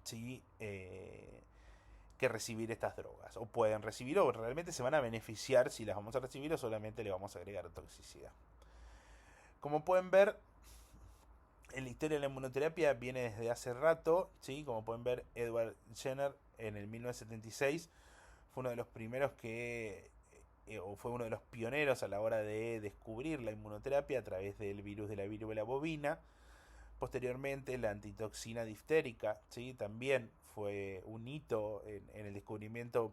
¿sí?, que recibir estas drogas, o pueden recibir, o realmente se van a beneficiar si las vamos a recibir, o solamente le vamos a agregar toxicidad. Como pueden ver, en la historia de la inmunoterapia viene desde hace rato, ¿sí? Como pueden ver, Edward Jenner en el 1976 fue uno de los primeros o fue uno de los pioneros a la hora de descubrir la inmunoterapia a través del virus de la viruela bovina. Posteriormente, la antitoxina diftérica, ¿sí?, también fue un hito en el descubrimiento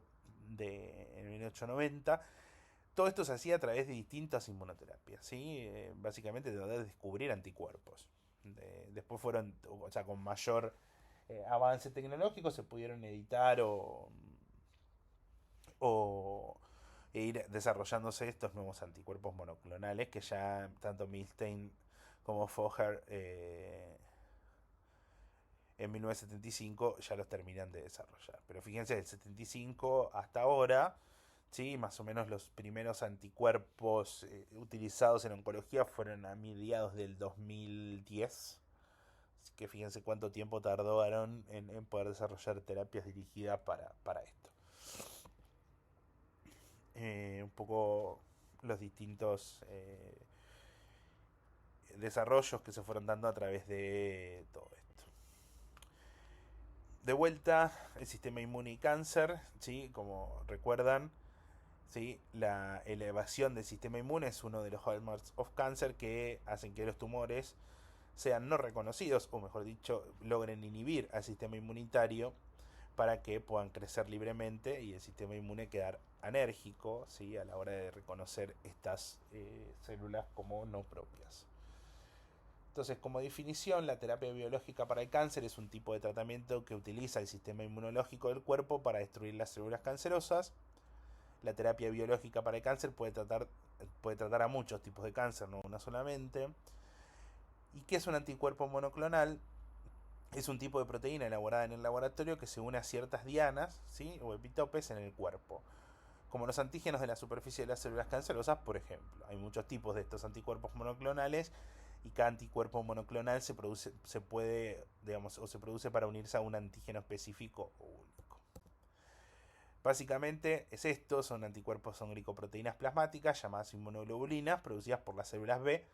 en 1890. Todo esto se hacía a través de distintas inmunoterapias, ¿sí? Básicamente de descubrir anticuerpos. Después fueron, o sea, con mayor avance tecnológico se pudieron editar o ir desarrollándose estos nuevos anticuerpos monoclonales que ya tanto Milstein como Foger en 1975 ya los terminan de desarrollar. Pero fíjense, del 75 hasta ahora, ¿sí?, más o menos los primeros anticuerpos utilizados en oncología fueron a mediados del 2010. Así que fíjense cuánto tiempo tardaron en poder desarrollar terapias dirigidas para esto. Un poco los distintos desarrollos que se fueron dando a través de todo esto. De vuelta, el sistema inmune y cáncer, ¿sí?, como recuerdan, ¿sí?, la elevación del sistema inmune es uno de los hallmarks of cancer que hacen que los tumores sean no reconocidos, o mejor dicho, logren inhibir al sistema inmunitario, para que puedan crecer libremente y el sistema inmune quedar anérgico, ¿sí? A la hora de reconocer estas células como no propias. Entonces, como definición, la terapia biológica para el cáncer es un tipo de tratamiento que utiliza el sistema inmunológico del cuerpo para destruir las células cancerosas. La terapia biológica para el cáncer puede tratar a muchos tipos de cáncer, no una solamente. ¿Y qué es un anticuerpo monoclonal? Es un tipo de proteína elaborada en el laboratorio que se une a ciertas dianas, ¿sí? O epitopes en el cuerpo, como los antígenos de la superficie de las células cancerosas, por ejemplo. Hay muchos tipos de estos anticuerpos monoclonales y cada anticuerpo monoclonal se puede, digamos, o se produce para unirse a un antígeno específico o único. Básicamente es esto, son glicoproteínas plasmáticas llamadas inmunoglobulinas producidas por las células B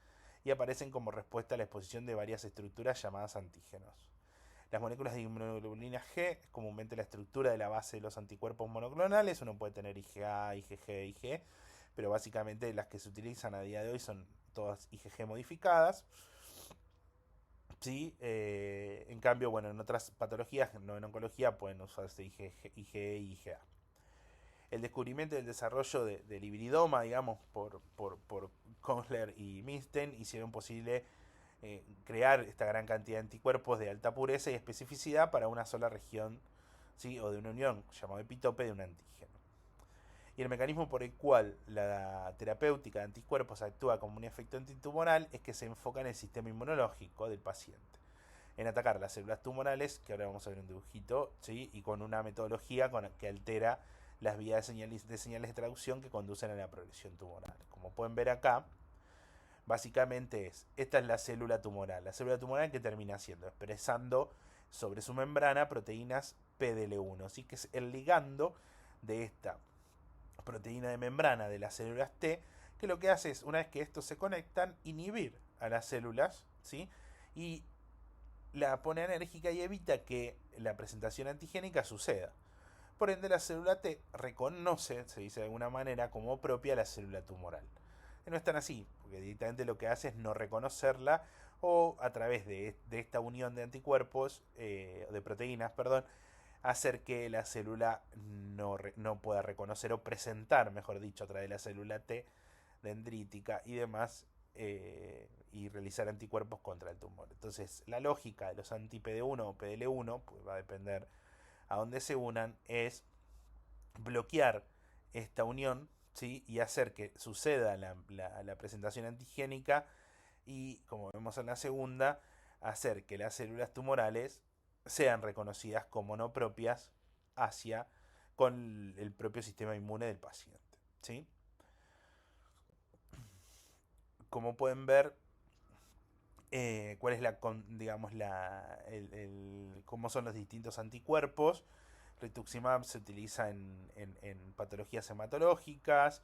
y aparecen como respuesta a la exposición de varias estructuras llamadas antígenos. Las moléculas de inmunoglobulina G es comúnmente la estructura de la base de los anticuerpos monoclonales. Uno puede tener IgA, IgG, IG, pero básicamente las que se utilizan a día de hoy son todas IgG modificadas. Sí, en cambio, bueno, en otras patologías, no en oncología, pueden usarse IgE y IgA. El descubrimiento y el desarrollo del hibridoma, digamos, por Konsler y Milstein, hicieron posible crear esta gran cantidad de anticuerpos de alta pureza y especificidad para una sola región, ¿sí? O de una unión, llamado epitope de un antígeno. Y el mecanismo por el cual la terapéutica de anticuerpos actúa como un efecto antitumoral es que se enfoca en el sistema inmunológico del paciente, en atacar las células tumorales, que ahora vamos a ver un dibujito, ¿sí? Y con una metodología que altera las vías de señales de traducción que conducen a la progresión tumoral. Como pueden ver acá, básicamente esta es la célula tumoral que termina siendo, expresando sobre su membrana proteínas PDL1, ¿sí? Que es el ligando de esta proteína de membrana de las células T, que lo que hace es, una vez que estos se conectan, inhibir a las células, ¿sí? Y la pone enérgica y evita que la presentación antigénica suceda. Por ende, la célula T reconoce, se dice de alguna manera, como propia la célula tumoral. No es tan así, porque directamente lo que hace es no reconocerla o a través de esta unión de anticuerpos, de proteínas, perdón, hacer que la célula no pueda reconocer o presentar, mejor dicho, a través de la célula T dendrítica y demás, y realizar anticuerpos contra el tumor. Entonces, la lógica de los anti-PD1 o PDL1, pues va a depender a dónde se unan, es bloquear esta unión, ¿sí? Y hacer que suceda la presentación antigénica y, como vemos en la segunda, hacer que las células tumorales sean reconocidas como no propias hacia con el propio sistema inmune del paciente, ¿sí? Como pueden ver, cuál es digamos cómo son los distintos anticuerpos. Rituximab se utiliza en patologías hematológicas.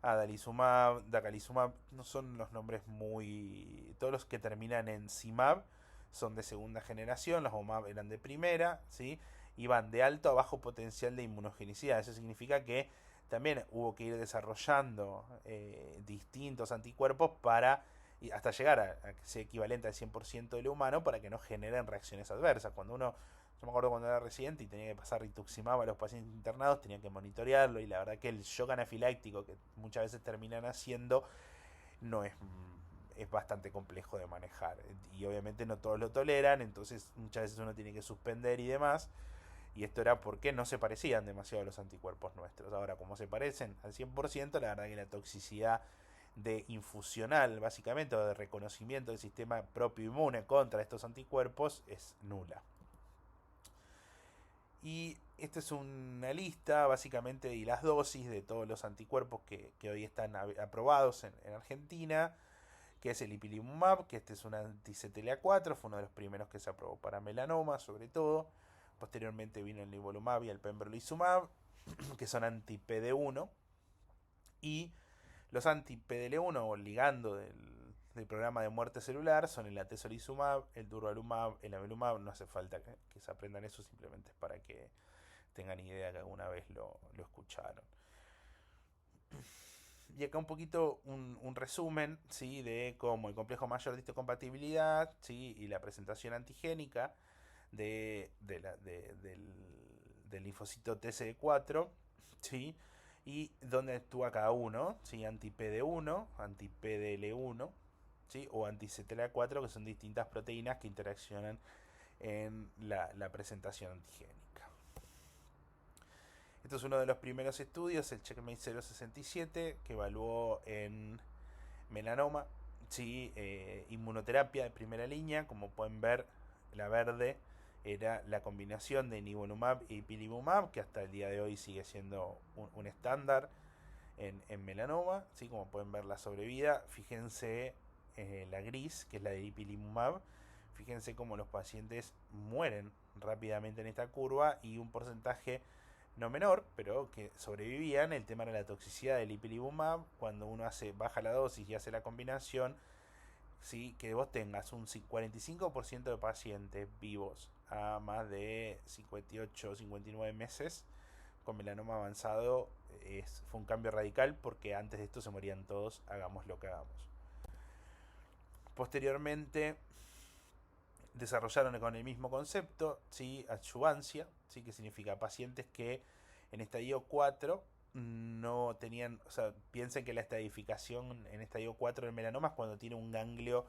Adalimumab, dacalizumab, no son los nombres muy... Todos los que terminan en cimab son de segunda generación, los OMAB eran de primera, ¿sí? Y van de alto a bajo potencial de inmunogenicidad. Eso significa que también hubo que ir desarrollando distintos anticuerpos para hasta llegar a que sea equivalente al 100% del humano para que no generen reacciones adversas. Yo me acuerdo cuando era residente y tenía que pasar rituximab a los pacientes internados, tenía que monitorearlo y la verdad que el shock anafiláctico que muchas veces terminan haciendo no es bastante complejo de manejar y obviamente no todos lo toleran, entonces muchas veces uno tiene que suspender y demás, y esto era porque no se parecían demasiado a los anticuerpos nuestros. Ahora, como se parecen al 100%, la verdad que la toxicidad de infusional, básicamente, o de reconocimiento del sistema propio inmune contra estos anticuerpos es nula. Y esta es una lista básicamente de las dosis de todos los anticuerpos que hoy están aprobados en Argentina, que es el ipilimumab, que este es un anti-CTLA4, fue uno de los primeros que se aprobó para melanoma sobre todo. Posteriormente vino el nivolumab y el pembrolizumab, que son anti-PD1. Y los anti-PDL1 o ligando del programa de muerte celular son el atezolizumab, el durvalumab, el avelumab. No hace falta que se aprendan eso, simplemente es para que tengan idea que alguna vez lo escucharon. Y acá un poquito un resumen, ¿sí? De cómo el complejo mayor de histocompatibilidad, ¿sí? Y la presentación antigénica del del linfocito TCD4, ¿sí? Y dónde actúa cada uno, ¿sí? Anti-PD1, anti-PDL1, ¿sí? O anti-CTLA4, que son distintas proteínas que interaccionan en la presentación antigénica. Esto es uno de los primeros estudios, el Checkmate 067, que evaluó en melanoma, ¿sí? Inmunoterapia de primera línea. Como pueden ver, la verde era la combinación de nivolumab y ipilimumab, que hasta el día de hoy sigue siendo un estándar en melanoma, ¿sí? Como pueden ver, la sobrevida. Fíjense la gris, que es la de ipilimumab. Fíjense cómo los pacientes mueren rápidamente en esta curva, y un porcentaje no menor, pero que sobrevivían. El tema era la toxicidad del ipilimumab. Cuando uno baja la dosis y hace la combinación, ¿sí? Que vos tengas un 45% de pacientes vivos a más de 58 o 59 meses con melanoma avanzado, fue un cambio radical, porque antes de esto se morían todos, hagamos lo que hagamos. Posteriormente desarrollaron con el mismo concepto, ¿sí? Adyuvancia, ¿sí? Que significa pacientes que en estadio 4 no tenían, o sea, piensen que la estadificación en estadio 4 del melanoma es cuando tiene un ganglio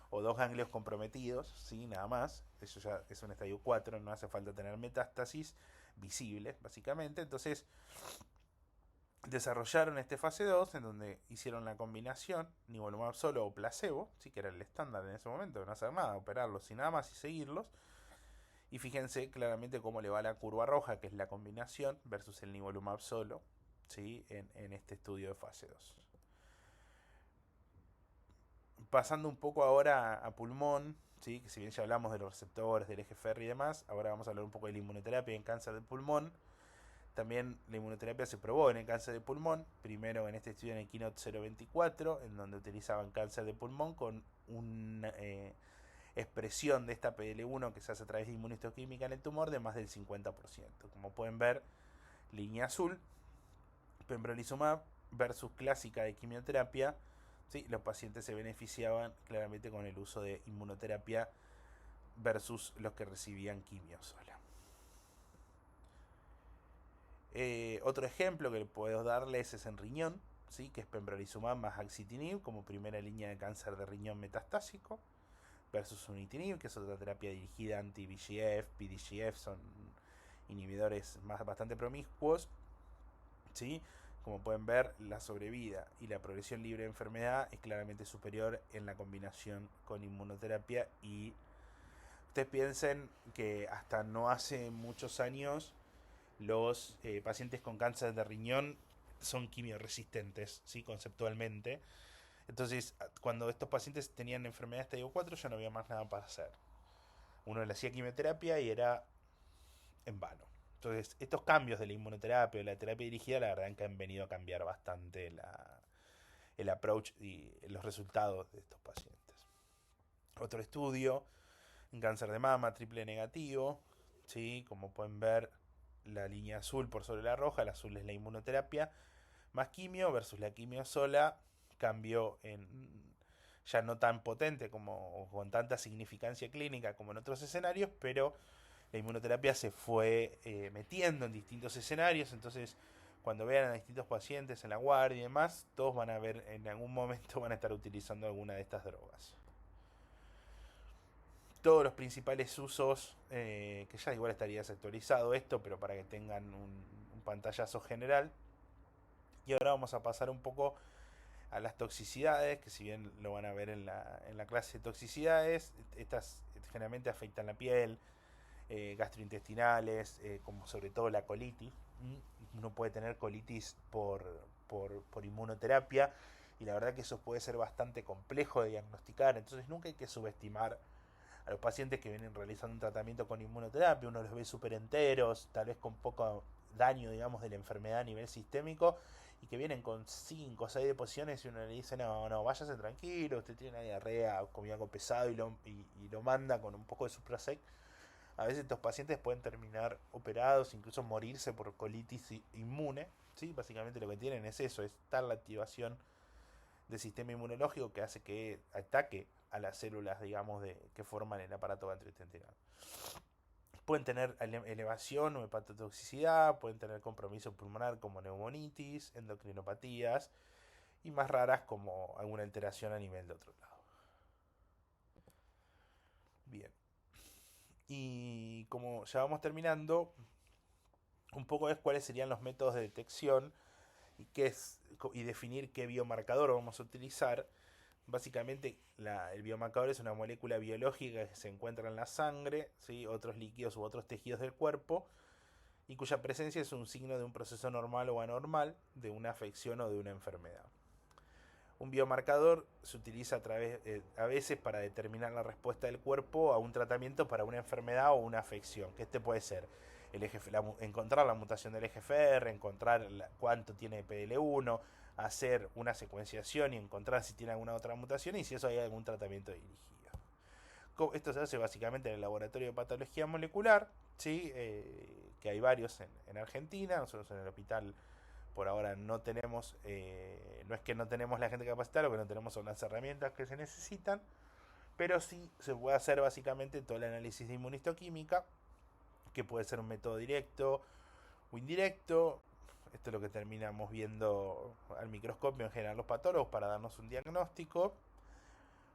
o dos ganglios comprometidos, ¿sí? Nada más. Eso ya es un estadio 4, no hace falta tener metástasis visibles, básicamente. Entonces desarrollaron este fase 2, en donde hicieron la combinación nivolumab solo o placebo, ¿sí? Que era el estándar en ese momento, no hacer nada, operarlos y nada más y seguirlos. Y fíjense claramente cómo le va la curva roja, que es la combinación, versus el nivolumab solo, ¿sí? En este estudio de fase 2. Pasando un poco ahora a pulmón, ¿sí? Que si bien ya hablamos de los receptores, del eje Ferri y demás, ahora vamos a hablar un poco de la inmunoterapia en cáncer de pulmón. También la inmunoterapia se probó en el cáncer de pulmón, primero en este estudio en el Keynote 024, en donde utilizaban cáncer de pulmón con una expresión de esta PDL1 que se hace a través de inmunistoquímica en el tumor de más del 50%. Como pueden ver, línea azul, pembrolizumab versus clásica de quimioterapia, ¿sí? Los pacientes se beneficiaban claramente con el uso de inmunoterapia versus los que recibían quimio sola. Otro ejemplo que puedo darles es en riñón, ¿sí? Que es pembrolizumab más axitinib como primera línea de cáncer de riñón metastásico, versus unitinib, que es otra terapia dirigida anti-VEGF, PDGF, son inhibidores bastante promiscuos, ¿sí? Como pueden ver, la sobrevida y la progresión libre de enfermedad es claramente superior en la combinación con inmunoterapia. Y ustedes piensen que hasta no hace muchos años los pacientes con cáncer de riñón son quimioresistentes, ¿sí? Conceptualmente. Entonces, cuando estos pacientes tenían enfermedad estadio 4, ya no había más nada para hacer. Uno le hacía quimioterapia y era en vano. Entonces, estos cambios de la inmunoterapia o la terapia dirigida, la verdad que han venido a cambiar bastante el approach y los resultados de estos pacientes. Otro estudio en cáncer de mama triple negativo, ¿sí? Como pueden ver, la línea azul por sobre la roja, el azul es la inmunoterapia más quimio versus la quimio sola, cambio en ya no tan potente como con tanta significancia clínica como en otros escenarios, pero la inmunoterapia se fue metiendo en distintos escenarios. Entonces, cuando vean a distintos pacientes en la guardia y demás, todos van a ver, en algún momento van a estar utilizando alguna de estas drogas. Todos los principales usos, que ya igual estaría desactualizado esto, pero para que tengan un pantallazo general. Y ahora vamos a pasar un poco a las toxicidades, que si bien lo van a ver en la clase de toxicidades, estas generalmente afectan la piel, gastrointestinales, como sobre todo la colitis. Uno puede tener colitis por inmunoterapia, y la verdad que eso puede ser bastante complejo de diagnosticar. Entonces nunca hay que subestimar a los pacientes que vienen realizando un tratamiento con inmunoterapia. Uno los ve súper enteros, tal vez con poco daño, digamos, de la enfermedad a nivel sistémico, y que vienen con 5 o 6 deposiciones, y uno le dice, no, váyase tranquilo, usted tiene una diarrea, comió algo pesado, y lo manda con un poco de Suprasec. A veces estos pacientes pueden terminar operados, incluso morirse por colitis inmune, ¿sí? Básicamente lo que tienen es eso, es tal la activación del sistema inmunológico que hace que ataque a las células, digamos, que forman el aparato gastrointestinal. pueden tener elevación o hepatotoxicidad, pueden tener compromiso pulmonar como neumonitis, endocrinopatías y más raras como alguna alteración a nivel de otro lado. Bien, y como ya vamos terminando, un poco es cuáles serían los métodos de detección y, y definir qué biomarcador vamos a utilizar. Básicamente, el biomarcador es una molécula biológica que se encuentra en la sangre, ¿sí? Otros líquidos u otros tejidos del cuerpo, y cuya presencia es un signo de un proceso normal o anormal, de una afección o de una enfermedad. Un biomarcador se utiliza a veces para determinar la respuesta del cuerpo a un tratamiento para una enfermedad o una afección, que puede ser encontrar la mutación del EGFR, encontrar cuánto tiene PL1, hacer una secuenciación y encontrar si tiene alguna otra mutación y si eso hay algún tratamiento dirigido. Esto se hace básicamente en el laboratorio de patología molecular, ¿sí? Que hay varios en Argentina. Nosotros en el hospital por ahora no tenemos, no es que no tenemos la gente capacitada, lo que no tenemos son las herramientas que se necesitan, pero sí se puede hacer básicamente todo el análisis de inmunistoquímica, que puede ser un método directo o indirecto. Esto es lo que terminamos viendo al microscopio en general los patólogos para darnos un diagnóstico.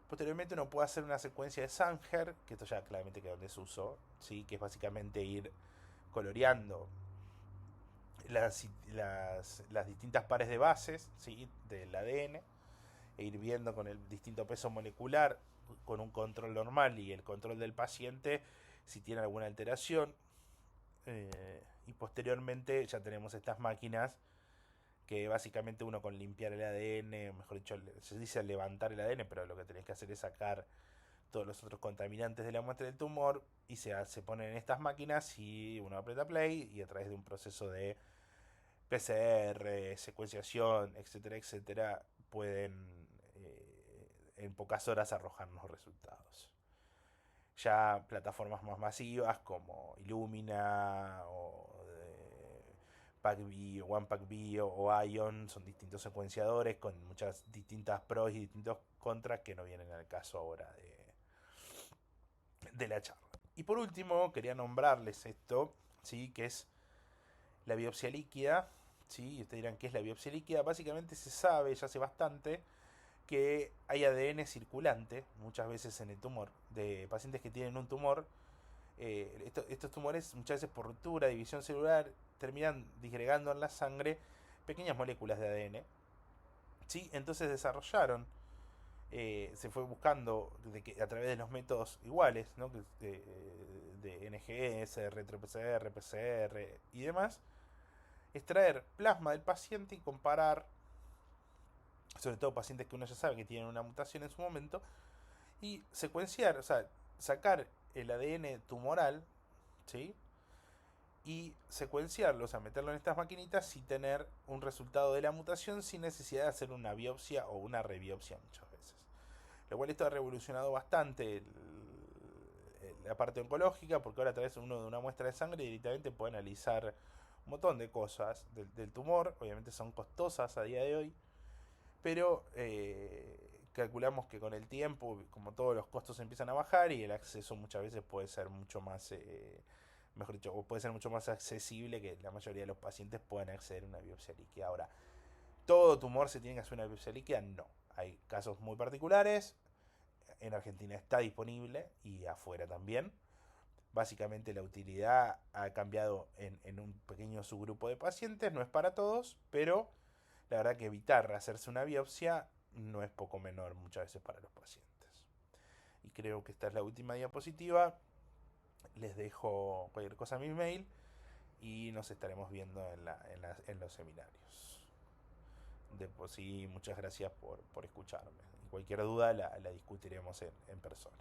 Posteriormente uno puede hacer una secuencia de Sanger, que esto ya claramente quedó en desuso, ¿sí? Que es básicamente ir coloreando las distintas pares de bases, ¿sí? Del ADN, e ir viendo con el distinto peso molecular, con un control normal y el control del paciente, si tiene alguna alteración. Y posteriormente ya tenemos estas máquinas que básicamente uno con limpiar el ADN, mejor dicho, se dice levantar el ADN, pero lo que tenés que hacer es sacar todos los otros contaminantes de la muestra del tumor y se ponen en estas máquinas y uno aprieta play y a través de un proceso de PCR, secuenciación, etcétera, etcétera, pueden en pocas horas arrojarnos resultados. Ya plataformas más masivas como Illumina o PacBio, OnePacBio o Ion son distintos secuenciadores con muchas distintas pros y distintos contras que no vienen al caso ahora de la charla. Y por último, quería nombrarles esto, ¿sí? Que es la biopsia líquida. ¿Sí? Y ustedes dirán, ¿qué es la biopsia líquida? Básicamente se sabe ya hace bastante que hay ADN circulante muchas veces en el tumor de pacientes que tienen un tumor. Estos tumores muchas veces por ruptura, división celular, terminan disgregando en la sangre pequeñas moléculas de ADN. ¿Sí? Entonces desarrollaron, se fue buscando a través de los métodos iguales, ¿no? De NGS, RT-PCR, PCR y demás, extraer plasma del paciente y comparar, sobre todo pacientes que uno ya sabe que tienen una mutación en su momento, y secuenciar, o sea, sacar el ADN tumoral, ¿sí? Y secuenciarlo, o sea, meterlo en estas maquinitas y tener un resultado de la mutación sin necesidad de hacer una biopsia o una rebiopsia muchas veces. Lo cual esto ha revolucionado bastante la parte oncológica, porque ahora a través de una muestra de sangre directamente puede analizar un montón de cosas del tumor. Obviamente son costosas a día de hoy, pero calculamos que con el tiempo, como todos los costos empiezan a bajar y el acceso muchas veces puede ser mucho más, mejor dicho, o puede ser mucho más accesible, que la mayoría de los pacientes puedan acceder a una biopsia líquida. Ahora, ¿todo tumor se tiene que hacer una biopsia líquida? No. Hay casos muy particulares. En Argentina está disponible y afuera también. Básicamente la utilidad ha cambiado en un pequeño subgrupo de pacientes, no es para todos, pero la verdad que evitar hacerse una biopsia no es poco menor muchas veces para los pacientes. Y creo que esta es la última diapositiva. Les dejo cualquier cosa a mi mail y nos estaremos viendo en los seminarios. De por sí, muchas gracias por escucharme. Y cualquier duda la discutiremos en persona.